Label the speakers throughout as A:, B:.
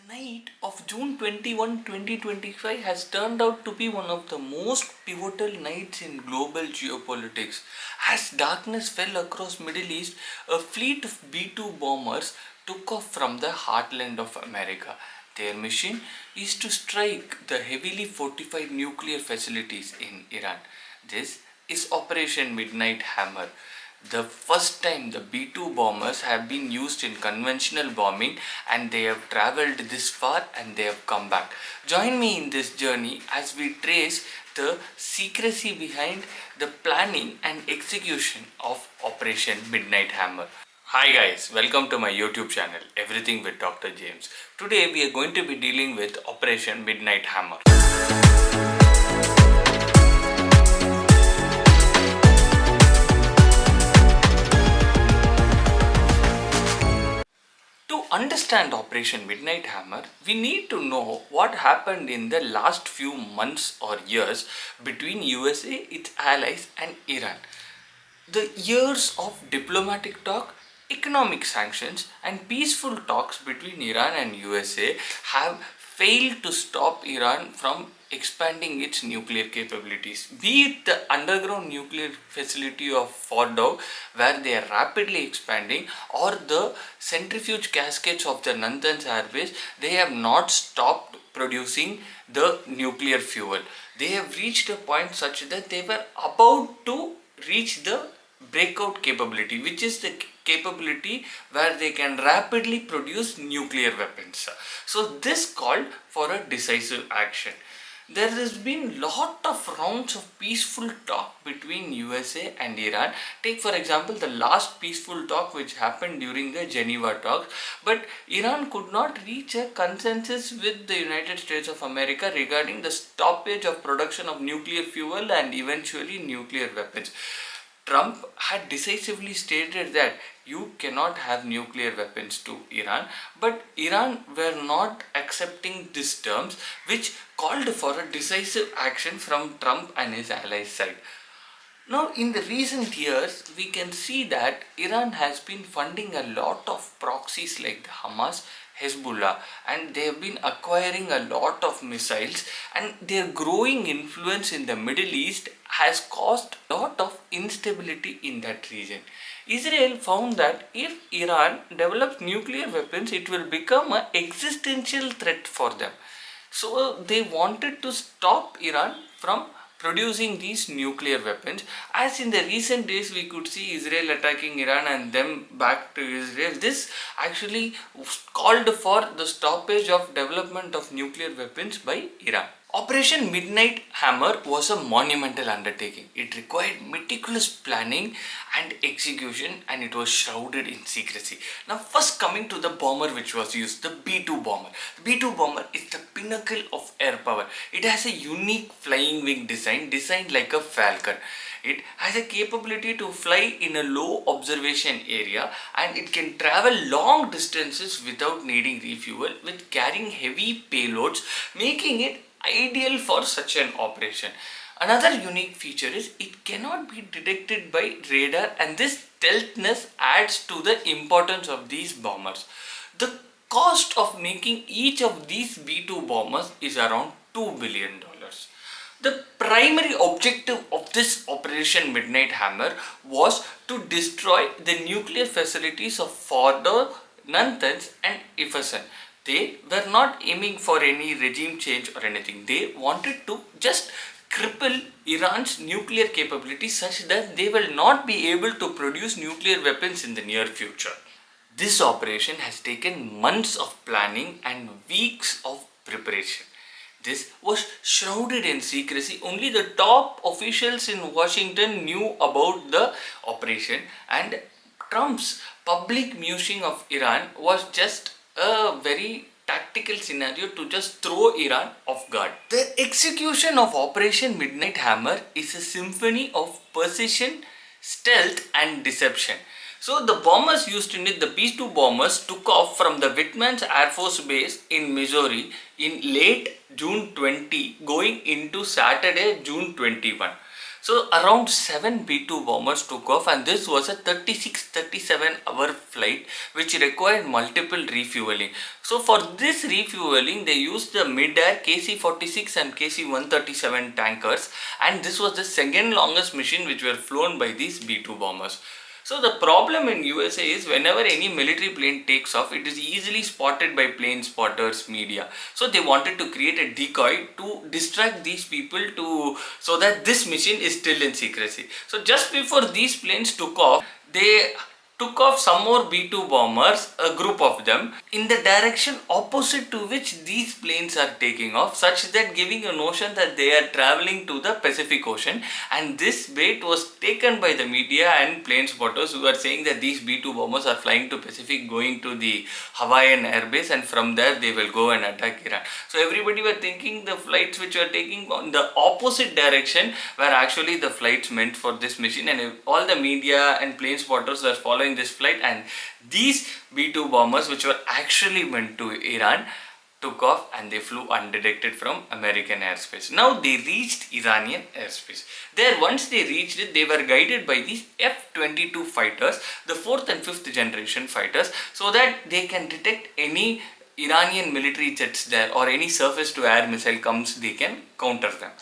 A: night of June 21, 2025 has turned out to be one of the most pivotal nights in global geopolitics. As darkness fell across Middle East, a fleet of B-2 bombers took off from the heartland of America. Their mission is to strike the heavily fortified nuclear facilities in Iran. This is Operation Midnight Hammer. The first time the B-2 bombers have been used in conventional bombing, and they have travelled this far and they have come back. Join me in this journey as we trace the secrecy behind the planning and execution of Operation Midnight Hammer. Hi guys, welcome to my YouTube channel, Everything with Dr. James. Today we are going to be dealing with Operation Midnight Hammer. To understand Operation Midnight Hammer, we need to know what happened in the last few months or years between USA, its allies and Iran. The years of diplomatic talk, economic sanctions and peaceful talks between Iran and USA have failed to stop Iran from expanding its nuclear capabilities. Be it the underground nuclear facility of Fordow, where they are rapidly expanding, or the centrifuge cascades of the Natanz airbase, they have not stopped producing the nuclear fuel. They have reached a point such that they were about to reach the breakout capability, which is the capability where they can rapidly produce nuclear weapons. So this called for a decisive action. There has been lot of rounds of peaceful talk between USA and Iran. Take for example the last peaceful talk which happened during the Geneva talks, but Iran could not reach a consensus with the United States of America regarding the stoppage of production of nuclear fuel and eventually nuclear weapons. Trump had decisively stated that you cannot have nuclear weapons to Iran, but Iran were not accepting these terms, which called for a decisive action from Trump and his allies' side. Now, in the recent years, we can see that Iran has been funding a lot of proxies like the Hamas, Hezbollah, and they have been acquiring a lot of missiles, and their growing influence in the Middle East has caused a lot of instability in that region. Israel found that if Iran develops nuclear weapons, it will become an existential threat for them. So they wanted to stop Iran from producing these nuclear weapons. As in the recent days we could see Israel attacking Iran and them back to Israel. This actually called for the stoppage of development of nuclear weapons by Iran. Operation Midnight Hammer was a monumental undertaking. It required meticulous planning and execution, and it was shrouded in secrecy. Now first coming to the bomber which was used, the B-2 bomber. The B-2 bomber is the pinnacle of air power. It has a unique flying wing design, designed like a falcon. It has a capability to fly in a low observation area, and it can travel long distances without needing refuel, with carrying heavy payloads, making it ideal for such an operation. Another unique feature is it cannot be detected by radar, and this stealthiness adds to the importance of these bombers. The cost of making each of these B-2 bombers is around $2 billion. The primary objective of this Operation Midnight Hammer was to destroy the nuclear facilities of Fordow, Natanz and Isfahan. They were not aiming for any regime change or anything. They wanted to just cripple Iran's nuclear capability such that they will not be able to produce nuclear weapons in the near future. This operation has taken months of planning and weeks of preparation. This was shrouded in secrecy. Only the top officials in Washington knew about the operation, and Trump's public musing of Iran was just a very tactical scenario to just throw Iran off guard. The execution of Operation Midnight Hammer is a symphony of precision, stealth and deception. So the bombers used in it, the B-2 bombers, took off from the Whitman's Air Force Base in Missouri in late June 20, going into Saturday, June 21. So around 7 B-2 bombers took off, and this was a 36-37 hour flight which required multiple refueling. So for this refueling they used the mid-air KC-46 and KC-137 tankers, and this was the second longest mission which were flown by these B-2 bombers. So the problem in USA is whenever any military plane takes off, it is easily spotted by plane spotters, media. So they wanted to create a decoy to distract these people so that this mission is still in secrecy. So just before these planes took off, they took off some more B-2 bombers, a group of them, in the direction opposite to which these planes are taking off, such that giving a notion that they are traveling to the Pacific Ocean. And this bait was taken by the media and plane spotters, who are saying that these B-2 bombers are flying to Pacific, going to the Hawaiian airbase, and from there they will go and attack Iran. So everybody were thinking the flights which were taking on the opposite direction were actually the flights meant for this mission, and all the media and plane spotters were following this flight, and these B-2 bombers, which were actually meant to Iran, took off and they flew undetected from American airspace. Now they reached Iranian airspace. There, once they reached it, they were guided by these F-22 fighters, the 4th and 5th generation fighters, so that they can detect any Iranian military jets there, or any surface to air missile comes, they can counter them.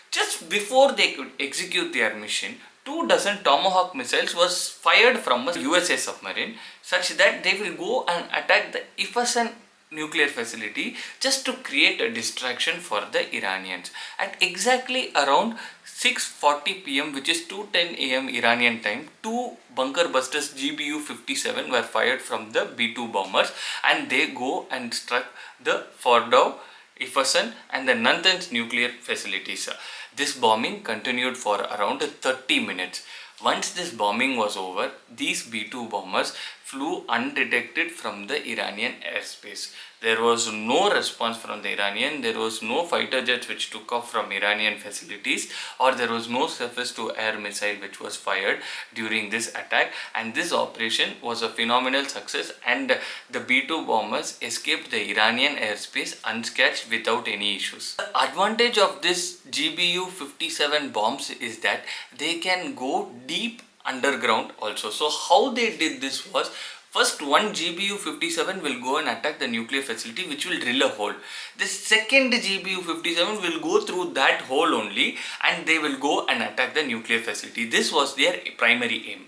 A: Just before they could execute their mission, 2 dozen Tomahawk missiles was fired from a USA submarine, such that they will go and attack the Isfahan nuclear facility just to create a distraction for the Iranians. At exactly around 6:40 p.m., which is 2:10 a.m. Iranian time, 2 bunker busters GBU-57 were fired from the B-2 bombers, and they go and struck the Fordow, Isfahan and the Natanz nuclear facilities. This bombing continued for around 30 minutes. Once this bombing was over, these B-2 bombers flew undetected from the Iranian airspace. There was no response from the Iranian, there was no fighter jets which took off from Iranian facilities, or there was no surface to air missile which was fired during this attack, and this operation was a phenomenal success, and the B-2 bombers escaped the Iranian airspace unscathed without any issues. The advantage of this GBU-57 bombs is that they can go deep underground also. So how they did this was, first one GBU-57 will go and attack the nuclear facility, which will drill a hole. The second GBU-57 will go through that hole only, and they will go and attack the nuclear facility. This was their primary aim.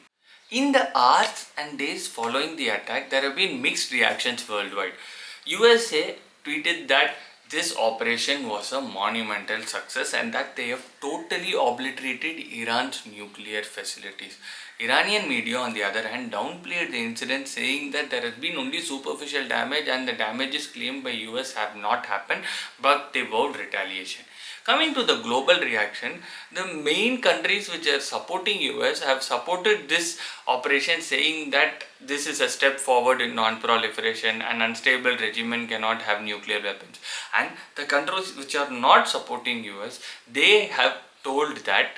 A: In the hours and days following the attack, there have been mixed reactions worldwide. USA tweeted that this operation was a monumental success and that they have totally obliterated Iran's nuclear facilities. Iranian media, on the other hand, downplayed the incident, saying that there has been only superficial damage and the damages claimed by US have not happened, but they vowed retaliation. Coming to the global reaction, the main countries which are supporting US have supported this operation, saying that this is a step forward in non-proliferation, an unstable regime cannot have nuclear weapons. And the countries which are not supporting US, they have told that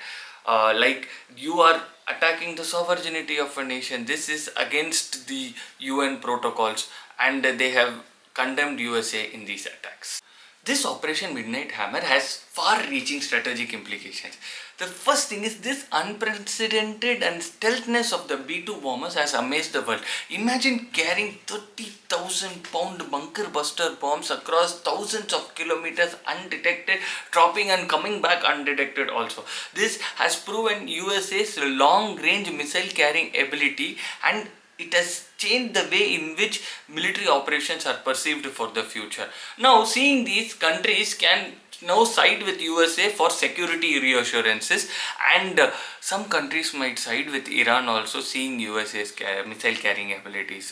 A: like, you are attacking the sovereignty of a nation, this is against the UN protocols, and they have condemned USA in these attacks. This Operation Midnight Hammer has far-reaching strategic implications. The first thing is, this unprecedented and stealthiness of the B-2 bombers has amazed the world. Imagine carrying 30,000 pound bunker buster bombs across thousands of kilometers undetected, dropping and coming back undetected also. This has proven USA's long-range missile carrying ability, and it has changed the way in which military operations are perceived for the future. Now, seeing these countries can now side with USA for security reassurances, and some countries might side with Iran also, seeing USA's missile carrying abilities.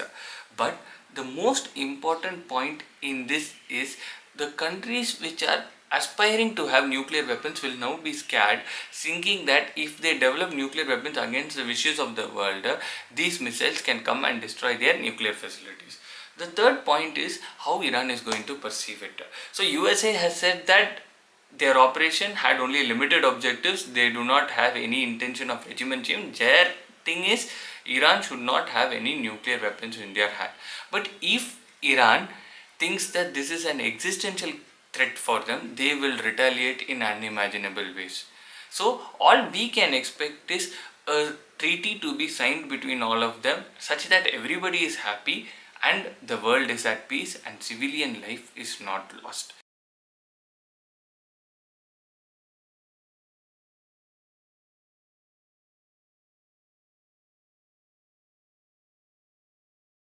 A: But the most important point in this is, the countries which are aspiring to have nuclear weapons will now be scared, thinking that if they develop nuclear weapons against the wishes of the world, these missiles can come and destroy their nuclear facilities. The third point is how Iran is going to perceive it. So USA has said that their operation had only limited objectives, they do not have any intention of regime change. Their thing is, Iran should not have any nuclear weapons in their hand. But if Iran thinks that this is an existential threat for them, they will retaliate in unimaginable ways. So all we can expect is a treaty to be signed between all of them such that everybody is happy and the world is at peace and civilian life is not lost.